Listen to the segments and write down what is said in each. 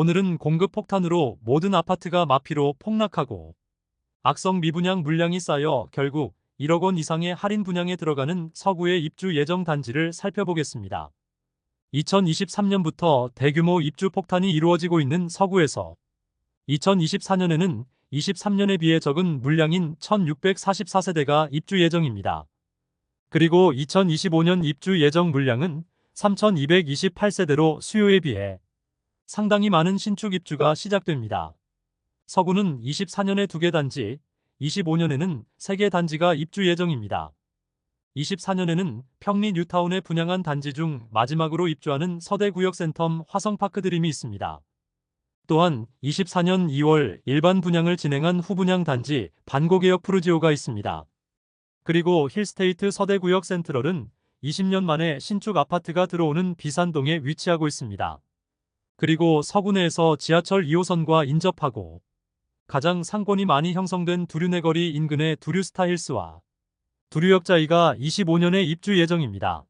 오늘은 공급 폭탄으로 모든 아파트가 마피로 폭락하고 악성 미분양 물량이 쌓여 결국 1억 원 이상의 할인 분양에 들어가는 서구의 입주 예정 단지를 살펴보겠습니다. 2023년부터 대규모 입주 폭탄이 이루어지고 있는 서구에서 2024년에는 23년에 비해 적은 물량인 1644세대가 입주 예정입니다. 그리고 2025년 입주 예정 물량은 3228세대로 수요에 비해 상당히 많은 신축 입주가 시작됩니다. 서구는 24년에 2개 단지, 25년에는 3개 단지가 입주 예정입니다. 24년에는 평리 뉴타운에 분양한 단지 중 마지막으로 입주하는 서대구역 센텀 화성파크 드림이 있습니다. 또한 24년 2월 일반 분양을 진행한 후분양 단지 반고개역 푸르지오가 있습니다. 그리고 힐스테이트 서대구역 센트럴은 20년 만에 신축 아파트가 들어오는 비산동에 위치하고 있습니다. 그리고 서구 내에서 지하철 2호선과 인접하고 가장 상권이 많이 형성된 두류내거리 인근의 두류스타힐스와 두류역자이가 25년에 입주 예정입니다.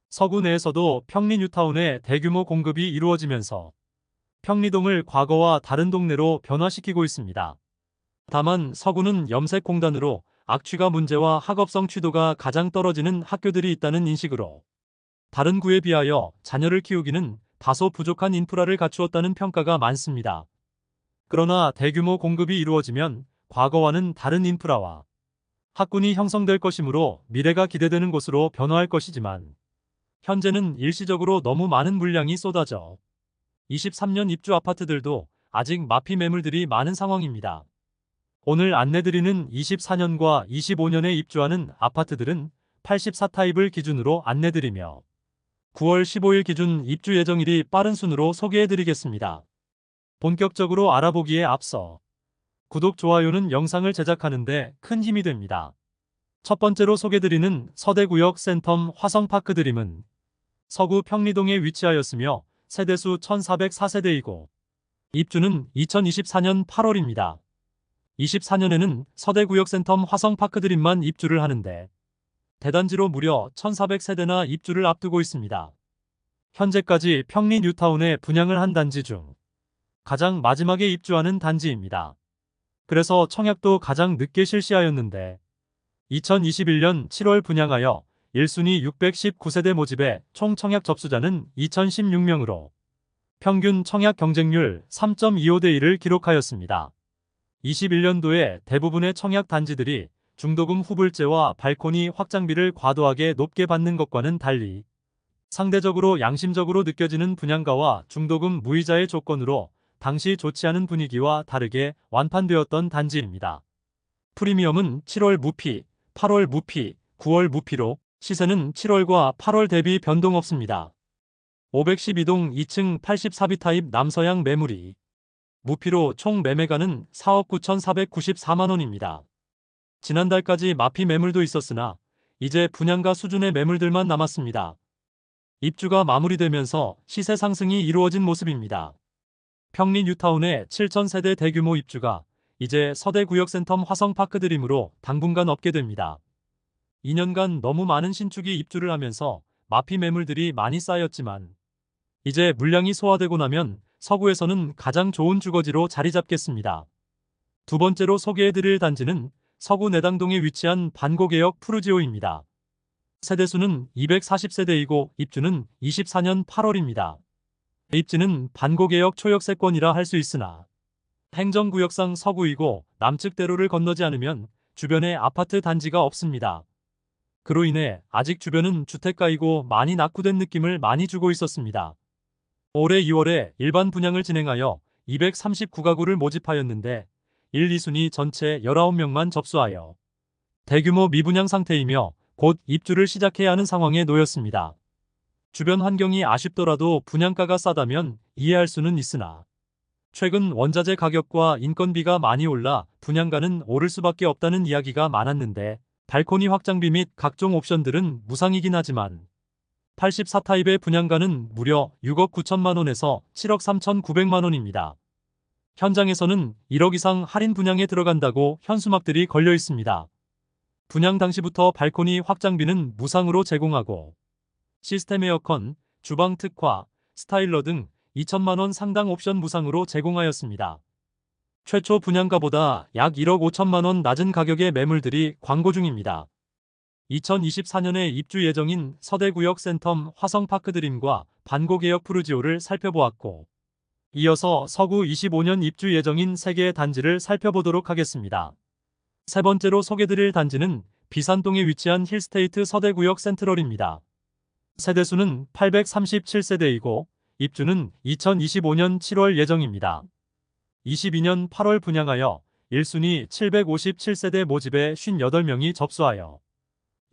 서구 내에서도 평리 뉴타운에 대규모 공급이 이루어지면서 평리동을 과거와 다른 동네로 변화시키고 있습니다. 다만 서구는 염색공단으로 악취가 문제와 학업성 취도가 가장 떨어지는 학교들이 있다는 인식으로 다른 구에 비하여 자녀를 키우기는 다소 부족한 인프라를 갖추었다는 평가가 많습니다. 그러나 대규모 공급이 이루어지면 과거와는 다른 인프라와 학군이 형성될 것이므로 미래가 기대되는 곳으로 변화할 것이지만 현재는 일시적으로 너무 많은 물량이 쏟아져 23년 입주 아파트들도 아직 마피 매물들이 많은 상황입니다. 오늘 안내드리는 24년과 25년에 입주하는 아파트들은 84타입을 기준으로 안내드리며 9월 15일 기준 입주 예정일이 빠른 순으로 소개해드리겠습니다. 본격적으로 알아보기에 앞서 구독, 좋아요는 영상을 제작하는데 큰 힘이 됩니다. 첫 번째로 소개드리는 서대구역 센텀 화성파크 드림은 서구 평리동에 위치하였으며 세대수 1404세대이고 입주는 2024년 8월입니다. 24년에는 서대구역 센텀 화성파크 드림만 입주를 하는데 대단지로 무려 1400세대나 입주를 앞두고 있습니다. 현재까지 평리 뉴타운에 분양을 한 단지 중 가장 마지막에 입주하는 단지입니다. 그래서 청약도 가장 늦게 실시하였는데 2021년 7월 분양하여 1순위 619세대 모집에 총 청약 접수자는 2016명으로 평균 청약 경쟁률 3.25대 1을 기록하였습니다. 21년도에 대부분의 청약 단지들이 중도금 후불제와 발코니 확장비를 과도하게 높게 받는 것과는 달리 상대적으로 양심적으로 느껴지는 분양가와 중도금 무이자의 조건으로 당시 좋지 않은 분위기와 다르게 완판되었던 단지입니다. 프리미엄은 7월 무피, 8월 무피, 9월 무피로 시세는 7월과 8월 대비 변동 없습니다. 512동 2층 84비 타입 남서양 매물이 무피로 총 매매가는 4억 9,494만원입니다. 지난달까지 마피 매물도 있었으나 이제 분양가 수준의 매물들만 남았습니다. 입주가 마무리되면서 시세 상승이 이루어진 모습입니다. 평리 뉴타운의 7,000세대 대규모 입주가 이제 서대구역 센텀 화성파크 드림으로 당분간 없게 됩니다. 2년간 너무 많은 신축이 입주를 하면서 마피 매물들이 많이 쌓였지만 이제 물량이 소화되고 나면 서구에서는 가장 좋은 주거지로 자리 잡겠습니다. 두 번째로 소개해드릴 단지는 서구 내당동에 위치한 반고개역 푸르지오입니다. 세대수는 240세대이고 입주는 24년 8월입니다. 입지는 반고개역 초역세권이라 할 수 있으나 행정구역상 서구이고 남측 대로를 건너지 않으면 주변에 아파트 단지가 없습니다. 그로 인해 아직 주변은 주택가이고 많이 낙후된 느낌을 많이 주고 있었습니다. 올해 2월에 일반 분양을 진행하여 239가구를 모집하였는데 1, 2순위 전체 19명만 접수하여 대규모 미분양 상태이며 곧 입주를 시작해야 하는 상황에 놓였습니다. 주변 환경이 아쉽더라도 분양가가 싸다면 이해할 수는 있으나 최근 원자재 가격과 인건비가 많이 올라 분양가는 오를 수밖에 없다는 이야기가 많았는데 발코니 확장비 및 각종 옵션들은 무상이긴 하지만 84타입의 분양가는 무려 6억 9천만원에서 7억 3,900만원입니다. 현장에서는 1억 이상 할인 분양에 들어간다고 현수막들이 걸려 있습니다. 분양 당시부터 발코니 확장비는 무상으로 제공하고 시스템 에어컨, 주방 특화, 스타일러 등 2천만 원 상당 옵션 무상으로 제공하였습니다. 최초 분양가보다 약 1억 5천만 원 낮은 가격의 매물들이 광고 중입니다. 2024년에 입주 예정인 서대구역 센텀 화성파크드림과 반고개역 푸르지오를 살펴보았고, 이어서 서구 25년 입주 예정인 3개의 단지를 살펴보도록 하겠습니다. 세 번째로 소개드릴 단지는 비산동에 위치한 힐스테이트 서대구역 센트럴입니다. 세대수는 837세대이고 입주는 2025년 7월 예정입니다. 22년 8월 분양하여 1순위 757세대 모집에 58명이 접수하여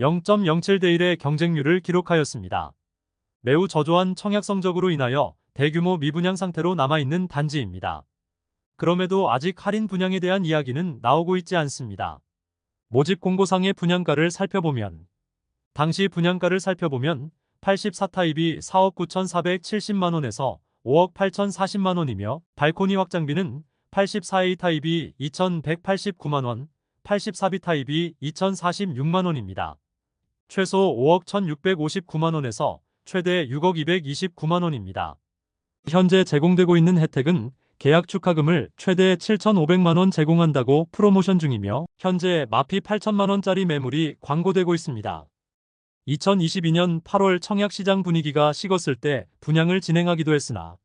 0.07대 1의 경쟁률을 기록하였습니다. 매우 저조한 청약 성적으로 인하여 대규모 미분양 상태로 남아있는 단지입니다. 그럼에도 아직 할인 분양에 대한 이야기는 나오고 있지 않습니다. 모집 공고상의 분양가를 살펴보면 당시 분양가를 살펴보면 84타입이 4억 9,470만원에서 5억 8,040만원이며 발코니 확장비는 84A 타입이 2,189만원, 84B 타입이 2,046만원입니다. 최소 5억 1,659만원에서 최대 6억 229만원입니다. 현재 제공되고 있는 혜택은 계약 축하금을 최대 7,500만원 제공한다고 프로모션 중이며 현재 마피 8천만원짜리 매물이 광고되고 있습니다. 2022년 8월 청약시장 분위기가 식었을 때 분양을 진행하기도 했으나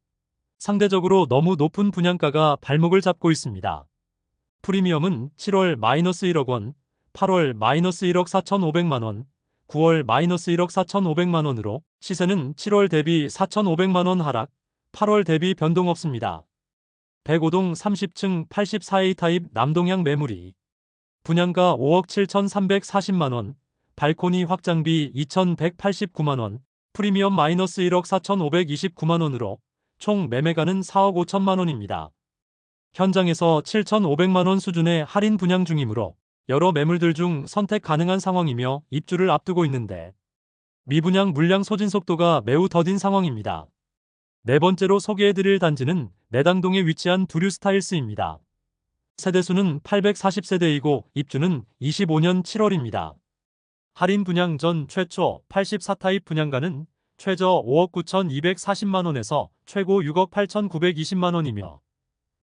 상대적으로 너무 높은 분양가가 발목을 잡고 있습니다. 프리미엄은 7월 -1억 원, 8월 -1억 4,500만원, 9월 -1억 4,500만원으로 시세는 7월 대비 4,500만원 하락, 8월 대비 변동 없습니다. 105동 30층 84A 타입 남동향 매물이 분양가 5억 7,340만원, 발코니 확장비 2,189만원, 프리미엄 -1억 4,529만원으로 총 매매가는 4억 5천만원입니다. 현장에서 7,500만원 수준의 할인 분양 중이므로 여러 매물들 중 선택 가능한 상황이며 입주를 앞두고 있는데 미분양 물량 소진 속도가 매우 더딘 상황입니다. 네 번째로 소개해드릴 단지는 내당동에 위치한 두류스타일스입니다. 세대수는 840세대이고 입주는 25년 7월입니다. 할인 분양 전 최초 84타입 분양가는 최저 5억 9,240만원에서 최고 6억 8,920만원이며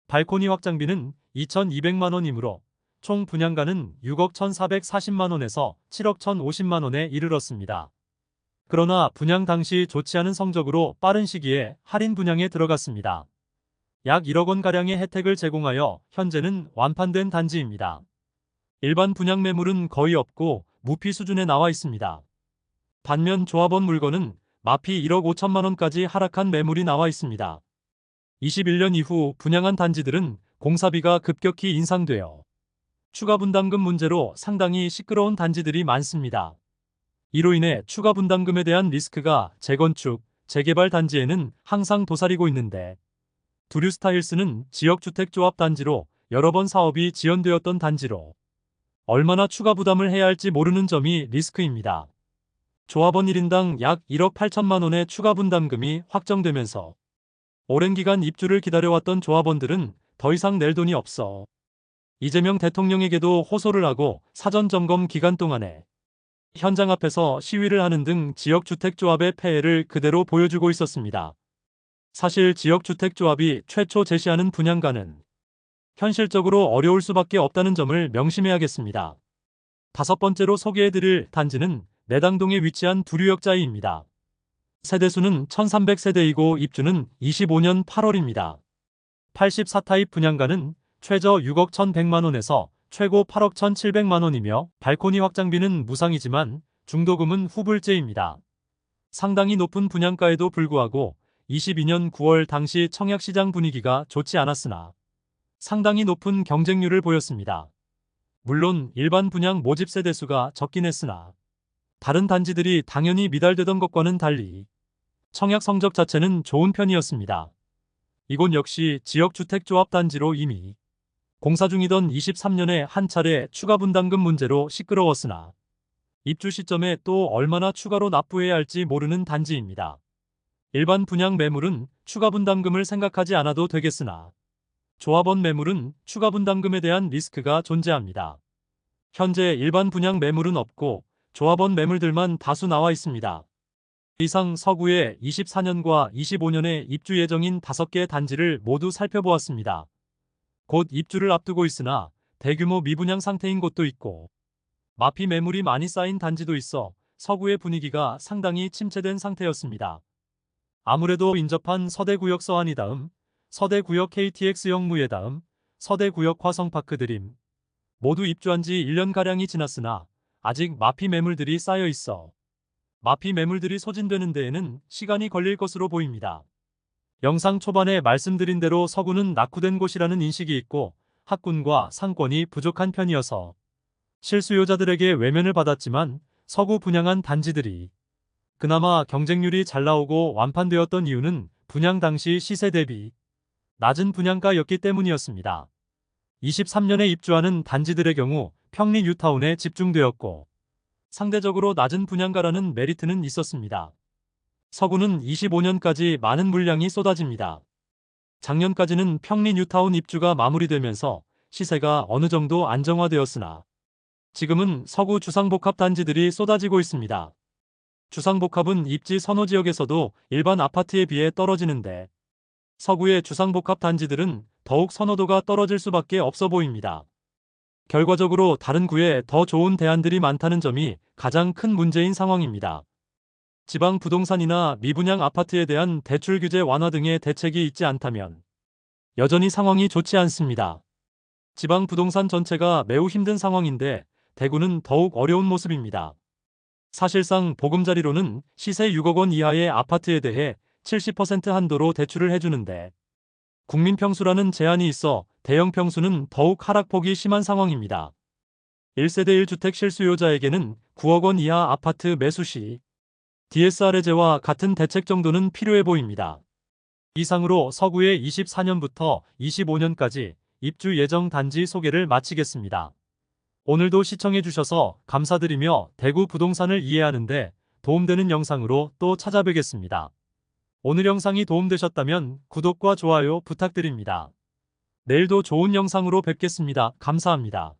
발코니 확장비는 2,200만원이므로 총 분양가는 6억 1,440만원에서 7억 1,050만원에 이르렀습니다. 그러나 분양 당시 좋지 않은 성적으로 빠른 시기에 할인 분양에 들어갔습니다. 약 1억 원가량의 혜택을 제공하여 현재는 완판된 단지입니다. 일반 분양 매물은 거의 없고 무피 수준에 나와 있습니다. 반면 조합원 물건은 마피 1억 5천만원까지 하락한 매물이 나와 있습니다. 21년 이후 분양한 단지들은 공사비가 급격히 인상되어 추가 분담금 문제로 상당히 시끄러운 단지들이 많습니다. 이로 인해 추가 분담금에 대한 리스크가 재건축, 재개발 단지에는 항상 도사리고 있는데 두류스타일스는 지역주택조합 단지로 여러 번 사업이 지연되었던 단지로 얼마나 추가 부담을 해야 할지 모르는 점이 리스크입니다. 조합원 1인당 약 1억 8천만원의 추가 분담금이 확정되면서 오랜 기간 입주를 기다려왔던 조합원들은 더 이상 낼 돈이 없어 이재명 대통령에게도 호소를 하고 사전 점검 기간 동안에 현장 앞에서 시위를 하는 등 지역주택조합의 폐해를 그대로 보여주고 있었습니다. 사실 지역주택조합이 최초 제시하는 분양가는 현실적으로 어려울 수밖에 없다는 점을 명심해야겠습니다. 다섯 번째로 소개해드릴 단지는 내당동에 위치한 두류역자이입니다. 세대수는 1300세대이고 입주는 25년 8월입니다. 84타입 분양가는 최저 6억 1100만원에서 최고 8억 1700만원이며 발코니 확장비는 무상이지만 중도금은 후불제입니다. 상당히 높은 분양가에도 불구하고 22년 9월 당시 청약시장 분위기가 좋지 않았으나 상당히 높은 경쟁률을 보였습니다. 물론 일반 분양 모집 세대수가 적긴 했으나 다른 단지들이 당연히 미달되던 것과는 달리 청약 성적 자체는 좋은 편이었습니다. 이곳 역시 지역주택조합 단지로 이미 공사 중이던 23년에 한 차례 추가 분담금 문제로 시끄러웠으나 입주 시점에 또 얼마나 추가로 납부해야 할지 모르는 단지입니다. 일반 분양 매물은 추가 분담금을 생각하지 않아도 되겠으나 조합원 매물은 추가 분담금에 대한 리스크가 존재합니다. 현재 일반 분양 매물은 없고 조합원 매물들만 다수 나와 있습니다. 이상 서구의 24년과 25년에 입주 예정인 5개 단지를 모두 살펴보았습니다. 곧 입주를 앞두고 있으나 대규모 미분양 상태인 곳도 있고 마피 매물이 많이 쌓인 단지도 있어 서구의 분위기가 상당히 침체된 상태였습니다. 아무래도 인접한 서대구역 서안이 다음, 서대구역 KTX 역무예 다음, 서대구역 화성파크 드림 모두 입주한 지 1년가량이 지났으나 아직 마피 매물들이 쌓여 있어 마피 매물들이 소진되는 데에는 시간이 걸릴 것으로 보입니다. 영상 초반에 말씀드린 대로 서구는 낙후된 곳이라는 인식이 있고 학군과 상권이 부족한 편이어서 실수요자들에게 외면을 받았지만 서구 분양한 단지들이 그나마 경쟁률이 잘 나오고 완판되었던 이유는 분양 당시 시세 대비 낮은 분양가였기 때문이었습니다. 23년에 입주하는 단지들의 경우 평리 뉴타운에 집중되었고 상대적으로 낮은 분양가라는 메리트는 있었습니다. 서구는 25년까지 많은 물량이 쏟아집니다. 작년까지는 평리 뉴타운 입주가 마무리되면서 시세가 어느 정도 안정화되었으나 지금은 서구 주상복합 단지들이 쏟아지고 있습니다. 주상복합은 입지 선호 지역에서도 일반 아파트에 비해 떨어지는데 서구의 주상복합 단지들은 더욱 선호도가 떨어질 수밖에 없어 보입니다. 결과적으로 다른 구에 더 좋은 대안들이 많다는 점이 가장 큰 문제인 상황입니다. 지방 부동산이나 미분양 아파트에 대한 대출 규제 완화 등의 대책이 있지 않다면 여전히 상황이 좋지 않습니다. 지방 부동산 전체가 매우 힘든 상황인데 대구는 더욱 어려운 모습입니다. 사실상 보금자리로는 시세 6억 원 이하의 아파트에 대해 70% 한도로 대출을 해주는데 국민평수라는 제한이 있어 대형 평수는 더욱 하락폭이 심한 상황입니다. 1세대 1주택 실수요자에게는 9억 원 이하 아파트 매수 시 DSR 해제와 같은 대책 정도는 필요해 보입니다. 이상으로 서구의 24년부터 25년까지 입주 예정 단지 소개를 마치겠습니다. 오늘도 시청해주셔서 감사드리며 대구 부동산을 이해하는 데 도움되는 영상으로 또 찾아뵙겠습니다. 오늘 영상이 도움되셨다면 구독과 좋아요 부탁드립니다. 내일도 좋은 영상으로 뵙겠습니다. 감사합니다.